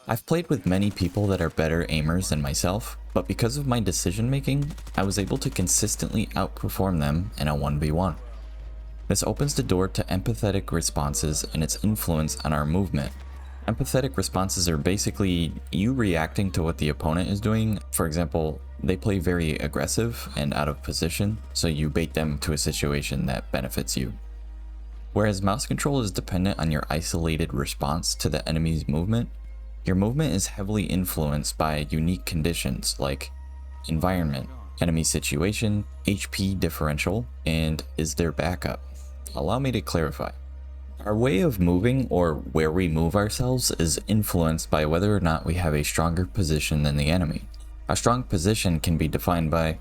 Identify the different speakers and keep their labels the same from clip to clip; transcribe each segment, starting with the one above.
Speaker 1: I've played with many people that are better aimers than myself, but because of my decision making, I was able to consistently outperform them in a 1v1. This opens the door to empathetic responses and its influence on our movement. Empathetic responses are basically you reacting to what the opponent is doing. For example, they play very aggressive and out of position, so you bait them to a situation that benefits you. Whereas mouse control is dependent on your isolated response to the enemy's movement, your movement is heavily influenced by unique conditions like environment, enemy situation, HP differential, and is there backup. Allow me to clarify. Our way of moving, or where we move ourselves, is influenced by whether or not we have a stronger position than the enemy. A strong position can be defined by,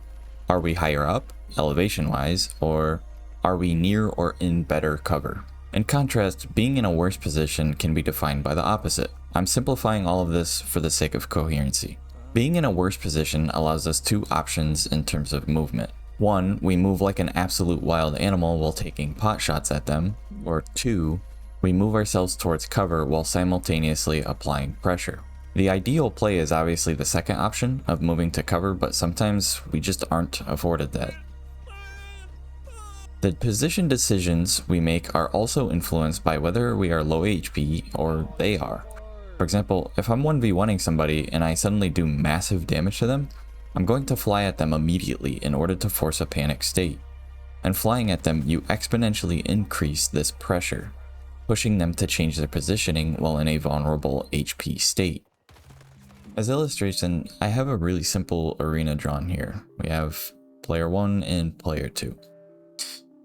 Speaker 1: are we higher up, elevation wise, or are we near or in better cover? In contrast, being in a worse position can be defined by the opposite. I'm simplifying all of this for the sake of coherency. Being in a worse position allows us two options in terms of movement. One, we move like an absolute wild animal while taking pot shots at them, or two, we move ourselves towards cover while simultaneously applying pressure. The ideal play is obviously the second option of moving to cover, but sometimes we just aren't afforded that. The position decisions we make are also influenced by whether we are low HP or they are. For example, if I'm 1v1ing somebody and I suddenly do massive damage to them, I'm going to fly at them immediately in order to force a panic state. And flying at them, you exponentially increase this pressure, pushing them to change their positioning while in a vulnerable HP state. As illustration, I have a really simple arena drawn here. We have player 1 and player 2.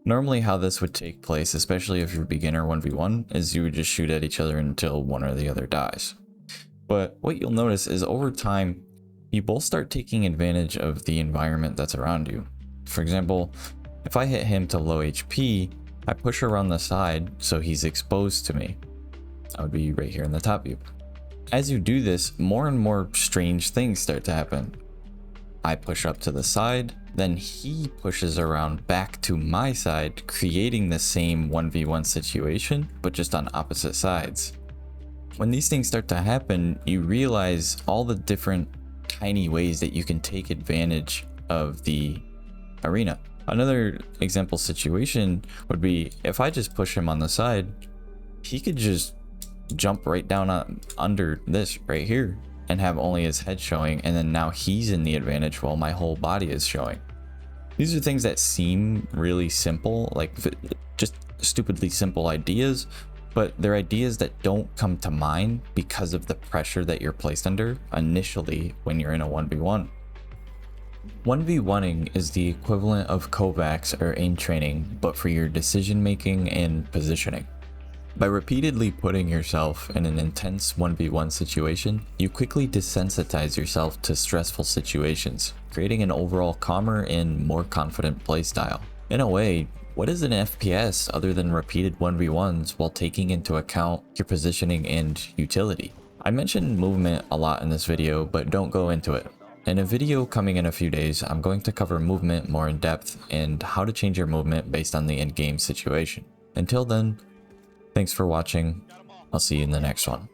Speaker 1: Normally how this would take place, especially if you're beginner 1v1, is you would just shoot at each other until one or the other dies. But what you'll notice is over time, you both start taking advantage of the environment that's around you. For example, if I hit him to low HP, I push around the side so he's exposed to me. I would be right here in the top view. As you do this, more and more strange things start to happen. I push up to the side, then he pushes around back to my side, creating the same 1v1 situation, but just on opposite sides. When these things start to happen, you realize all the different tiny ways that you can take advantage of the arena. Another example situation would be if I just push him on the side, he could just jump right down under this right here and have only his head showing, and then now he's in the advantage while my whole body is showing. These are things that seem really simple, like just stupidly simple ideas, but they're ideas that don't come to mind because of the pressure that you're placed under initially when you're in a 1v1. 1v1ing is the equivalent of Kovacs or aim training, but for your decision making and positioning. By repeatedly putting yourself in an intense 1v1 situation, you quickly desensitize yourself to stressful situations, creating an overall calmer and more confident playstyle. In a way, what is an FPS other than repeated 1v1s while taking into account your positioning and utility? I mentioned movement a lot in this video, but don't go into it. In a video coming in a few days, I'm going to cover movement more in depth and how to change your movement based on the in-game situation. Until then, thanks for watching. I'll see you in the next one.